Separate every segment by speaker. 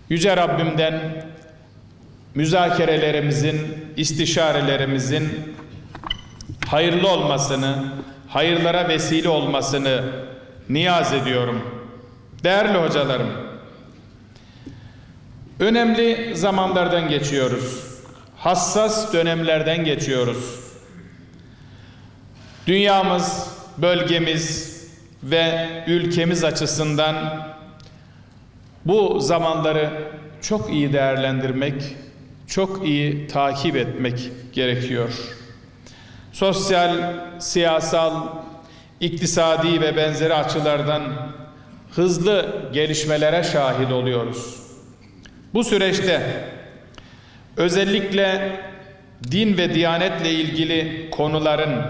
Speaker 1: Yüce Rabbimden müzakerelerimizin, istişarelerimizin hayırlı olmasını, hayırlara vesile olmasını niyaz ediyorum. Değerli hocalarım, önemli zamanlardan geçiyoruz. Hassas dönemlerden geçiyoruz. Dünyamız, bölgemiz ve ülkemiz açısından bu zamanları çok iyi değerlendirmek, çok iyi takip etmek gerekiyor. Sosyal, siyasal, iktisadi ve benzeri açılardan hızlı gelişmelere şahit oluyoruz. Bu süreçte özellikle din ve diyanetle ilgili konuların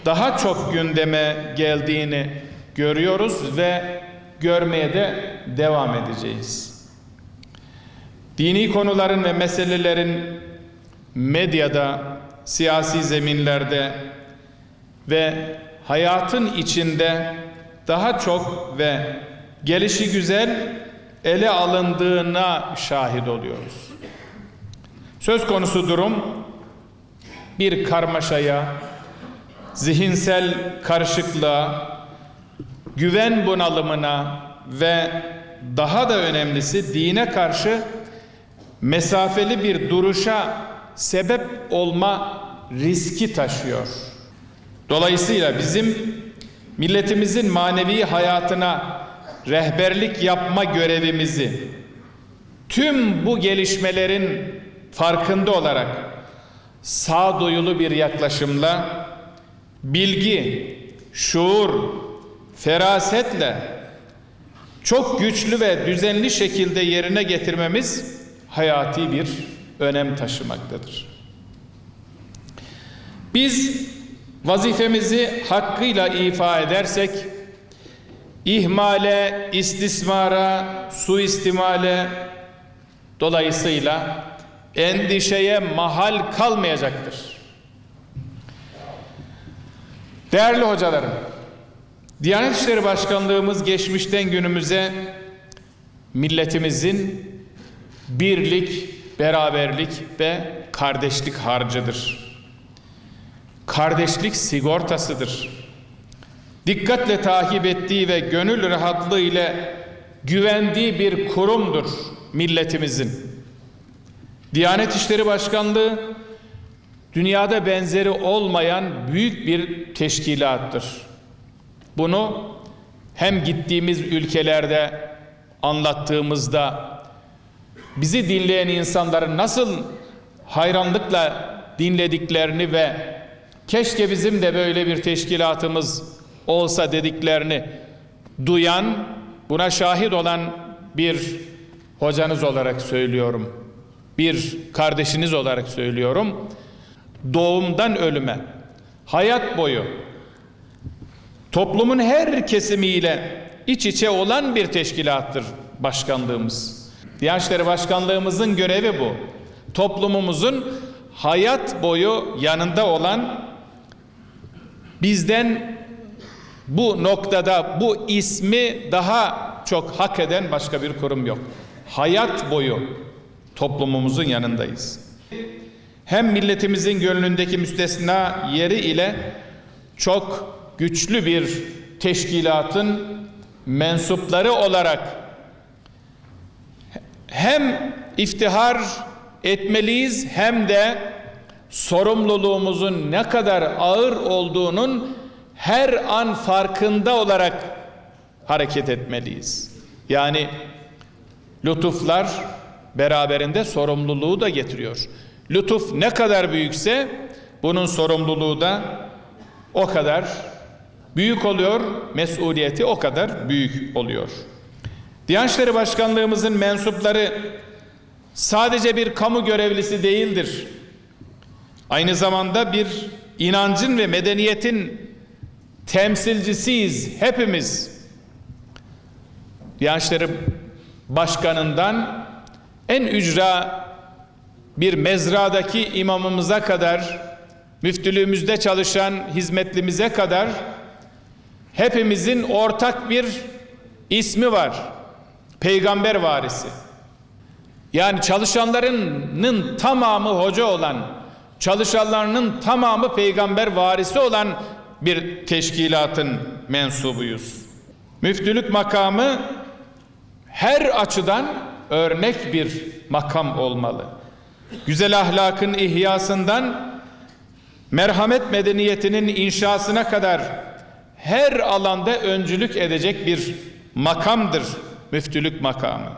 Speaker 1: daha çok gündeme geldiğini görüyoruz ve görmeye de devam edeceğiz. Dini konuların ve meselelerin medyada, siyasi zeminlerde ve hayatın içinde daha çok ve gelişigüzel ele alındığına şahit oluyoruz. Söz konusu durum bir karmaşaya, zihinsel karışıklığa, güven bunalımına ve daha da önemlisi dine karşı mesafeli bir duruşa sebep olma riski taşıyor. Dolayısıyla bizim milletimizin manevi hayatına rehberlik yapma görevimizi tüm bu gelişmelerin farkında olarak sağduyulu bir yaklaşımla, bilgi, şuur, ferasetle çok güçlü ve düzenli şekilde yerine getirmemiz hayati bir önem taşımaktadır. Biz vazifemizi hakkıyla ifa edersek, ihmale, istismara, suistimale, dolayısıyla endişeye mahal kalmayacaktır. Değerli hocalarım, Diyanet İşleri Başkanlığımız geçmişten günümüze milletimizin birlik, beraberlik ve kardeşlik harcıdır. Kardeşlik sigortasıdır. Dikkatle takip ettiği ve gönül rahatlığı ile güvendiği bir kurumdur milletimizin. Diyanet İşleri Başkanlığı dünyada benzeri olmayan büyük bir teşkilattır. Bunu hem gittiğimiz ülkelerde anlattığımızda bizi dinleyen insanların nasıl hayranlıkla dinlediklerini ve keşke bizim de böyle bir teşkilatımız olsa dediklerini duyan, buna şahit olan bir hocanız olarak söylüyorum. Bir kardeşiniz olarak söylüyorum. Doğumdan ölüme, hayat boyu toplumun her kesimiyle iç içe olan bir teşkilattır başkanlığımız. Diyanet İşleri Başkanlığımızın görevi bu. Toplumumuzun hayat boyu yanında olan, bizden bu noktada bu ismi daha çok hak eden başka bir kurum yok. Hayat boyu toplumumuzun yanındayız. Hem milletimizin gönlündeki müstesna yeri ile çok güçlü bir teşkilatın mensupları olarak hem iftihar etmeliyiz hem de sorumluluğumuzun ne kadar ağır olduğunun her an farkında olarak hareket etmeliyiz. Yani lütuflar beraberinde sorumluluğu da getiriyor. Lütuf ne kadar büyükse bunun sorumluluğu da o kadar büyük oluyor, mesuliyeti o kadar büyük oluyor. Diyanet İşleri Başkanlığımızın mensupları sadece bir kamu görevlisi değildir. Aynı zamanda bir inancın ve medeniyetin temsilcisiyiz hepimiz. Diyanet İşleri Başkanı'ndan en ücra bir mezradaki imamımıza kadar, müftülüğümüzde çalışan hizmetlimize kadar hepimizin ortak bir ismi var. Peygamber varisi. Yani çalışanlarının tamamı hoca olan, çalışanlarının tamamı peygamber varisi olan bir teşkilatın mensubuyuz. Müftülük makamı her açıdan örnek bir makam olmalı. Güzel ahlakın ihyasından merhamet medeniyetinin inşasına kadar her alanda öncülük edecek bir makamdır müftülük makamı.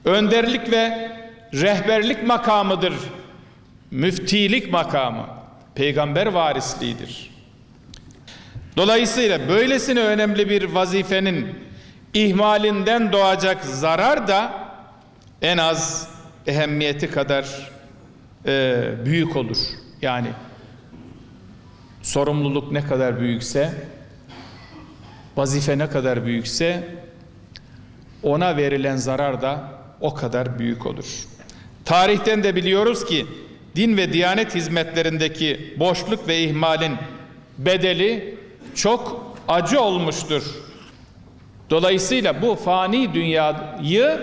Speaker 1: Önderlik ve rehberlik makamıdır müftilik makamı. Peygamber varisliğidir. Dolayısıyla böylesine önemli bir vazifenin ihmalinden doğacak zarar da en az ehemmiyeti kadar büyük olur. Yani sorumluluk ne kadar büyükse, vazife ne kadar büyükse ona verilen zarar da o kadar büyük olur. Tarihten de biliyoruz ki din ve diyanet hizmetlerindeki boşluk ve ihmalin bedeli çok acı olmuştur. Dolayısıyla bu fani dünyayı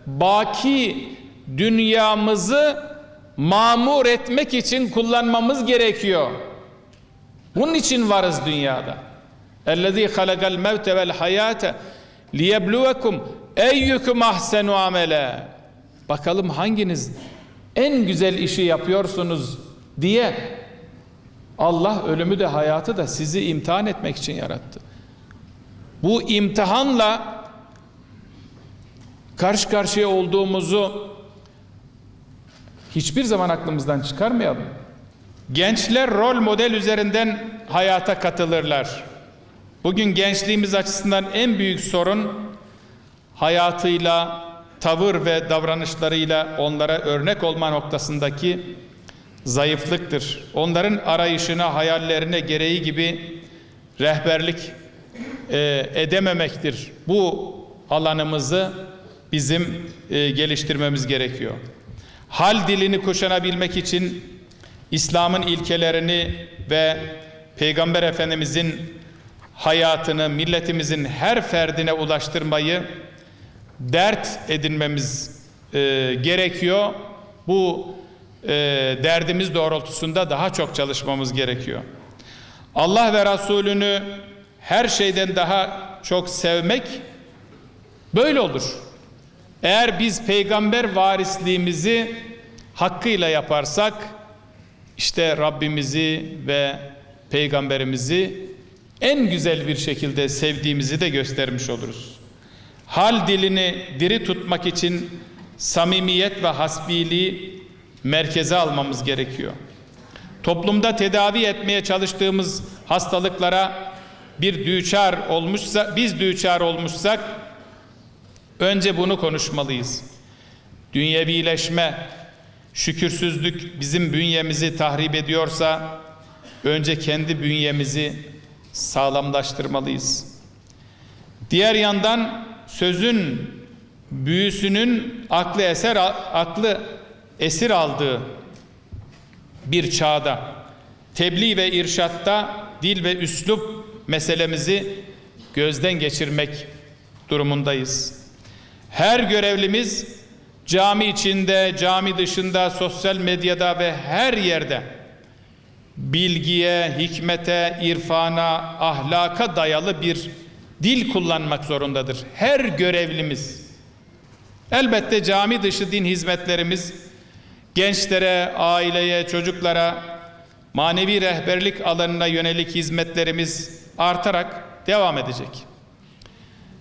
Speaker 1: baki dünyamızı mamur etmek için kullanmamız gerekiyor. Bunun için varız dünyada. اَلَّذ۪ي خَلَقَ الْمَوْتَ وَالْحَيَاةَ لِيَبْلُوَكُمْ اَيُّكُمْ اَحْسَنُ عَمَلًا. Bakalım hanginiz en güzel işi yapıyorsunuz diye Allah ölümü de hayatı da sizi imtihan etmek için yarattı. Bu imtihanla karşı karşıya olduğumuzu hiçbir zaman aklımızdan çıkarmayalım. Gençler rol model üzerinden hayata katılırlar. Bugün gençliğimiz açısından en büyük sorun hayatıyla, tavır ve davranışlarıyla onlara örnek olma noktasındaki zayıflıktır. Onların arayışına, hayallerine gereği gibi rehberlik edememektir. Bu alanımızı bizim geliştirmemiz gerekiyor. Hal dilini kuşanabilmek için İslam'ın ilkelerini ve Peygamber Efendimizin hayatını milletimizin her ferdine ulaştırmayı dert edinmemiz gerekiyor. Bu derdimiz doğrultusunda daha çok çalışmamız gerekiyor. Allah ve Resulünü her şeyden daha çok sevmek böyle olur. Eğer biz peygamber varisliğimizi hakkıyla yaparsak, işte Rabbimizi ve peygamberimizi en güzel bir şekilde sevdiğimizi de göstermiş oluruz. Hal dilini diri tutmak için samimiyet ve hasbiliği merkeze almamız gerekiyor. Toplumda tedavi etmeye çalıştığımız hastalıklara biz düçar olmuşsak önce bunu konuşmalıyız. Dünyevileşme, şükürsüzlük bizim bünyemizi tahrip ediyorsa önce kendi bünyemizi sağlamlaştırmalıyız. Diğer yandan sözün büyüsünün aklı esir aldığı bir çağda tebliğ ve irşatta dil ve üslup meselemizi gözden geçirmek durumundayız. Her görevlimiz cami içinde, cami dışında, sosyal medyada ve her yerde bilgiye, hikmete, irfana, ahlaka dayalı bir dil kullanmak zorundadır. Her görevlimiz. Elbette cami dışı din hizmetlerimiz gençlere, aileye, çocuklara, manevi rehberlik alanına yönelik hizmetlerimiz artarak devam edecek.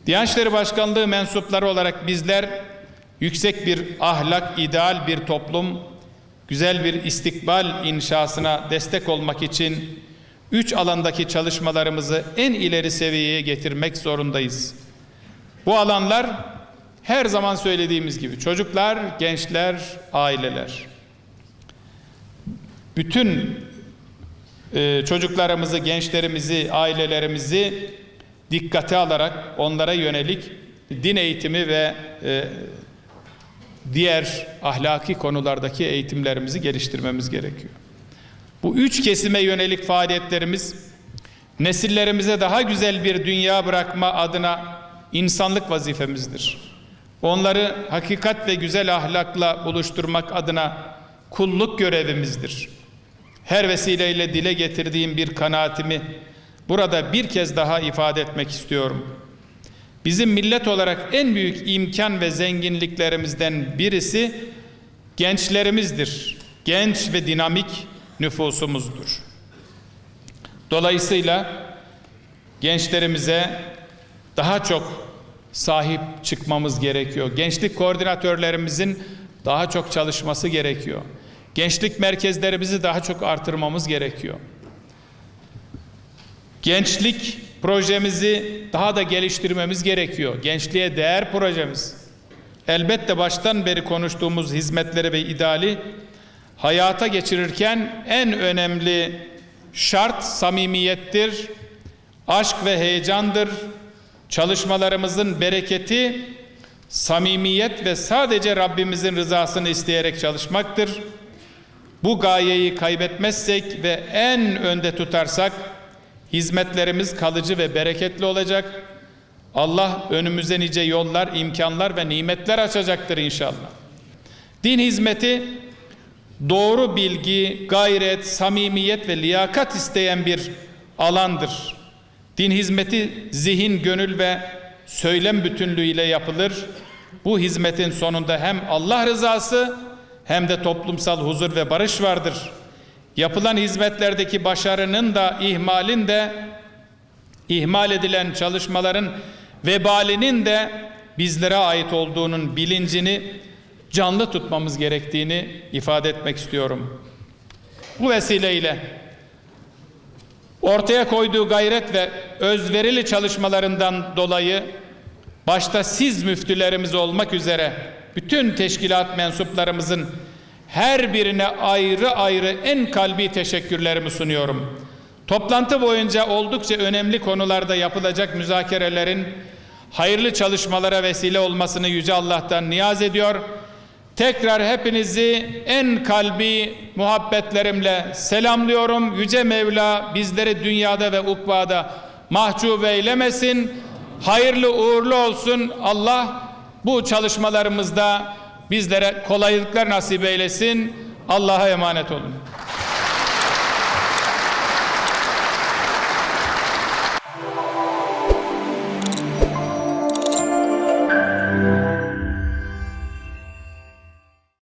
Speaker 1: Diyanet İşleri Başkanlığı mensupları olarak bizler yüksek bir ahlak, ideal bir toplum, güzel bir istikbal inşasına destek olmak için 3 alandaki çalışmalarımızı en ileri seviyeye getirmek zorundayız. Bu alanlar her zaman söylediğimiz gibi çocuklar, gençler, aileler. Bütün çocuklarımızı, gençlerimizi, ailelerimizi dikkate alarak onlara yönelik din eğitimi ve diğer ahlaki konulardaki eğitimlerimizi geliştirmemiz gerekiyor. Bu 3 kesime yönelik faaliyetlerimiz nesillerimize daha güzel bir dünya bırakma adına insanlık vazifemizdir. Onları hakikat ve güzel ahlakla buluşturmak adına kulluk görevimizdir. Her vesileyle dile getirdiğim bir kanaatimi burada bir kez daha ifade etmek istiyorum. Bizim millet olarak en büyük imkan ve zenginliklerimizden birisi gençlerimizdir. Genç ve dinamik nüfusumuzdur. Dolayısıyla gençlerimize daha çok sahip çıkmamız gerekiyor. Gençlik koordinatörlerimizin daha çok çalışması gerekiyor. Gençlik merkezlerimizi daha çok artırmamız gerekiyor. Gençlik projemizi daha da geliştirmemiz gerekiyor. Gençliğe değer projemiz. Elbette baştan beri konuştuğumuz hizmetleri ve ideali hayata geçirirken en önemli şart samimiyettir, aşk ve heyecandır. Çalışmalarımızın bereketi samimiyet ve sadece Rabbimizin rızasını isteyerek çalışmaktır. Bu gayeyi kaybetmezsek ve en önde tutarsak hizmetlerimiz kalıcı ve bereketli olacak. Allah önümüze nice yollar, imkanlar ve nimetler açacaktır inşallah. Din hizmeti doğru bilgi, gayret, samimiyet ve liyakat isteyen bir alandır. Din hizmeti zihin, gönül ve söylem bütünlüğüyle yapılır. Bu hizmetin sonunda hem Allah rızası hem de toplumsal huzur ve barış vardır. Yapılan hizmetlerdeki başarının da ihmalin de, ihmal edilen çalışmaların vebalinin de bizlere ait olduğunun bilincini canlı tutmamız gerektiğini ifade etmek istiyorum. Bu vesileyle ortaya koyduğu gayret ve özverili çalışmalarından dolayı başta siz müftülerimiz olmak üzere bütün teşkilat mensuplarımızın her birine ayrı ayrı en kalbi teşekkürlerimi sunuyorum. Toplantı boyunca oldukça önemli konularda yapılacak müzakerelerin hayırlı çalışmalara vesile olmasını Yüce Allah'tan niyaz ediyor. Tekrar hepinizi en kalbi muhabbetlerimle selamlıyorum. Yüce Mevla bizleri dünyada ve ukbada mahcup eylemesin. Hayırlı uğurlu olsun. Allah bu çalışmalarımızda bizlere kolaylıklar nasip eylesin. Allah'a emanet olun.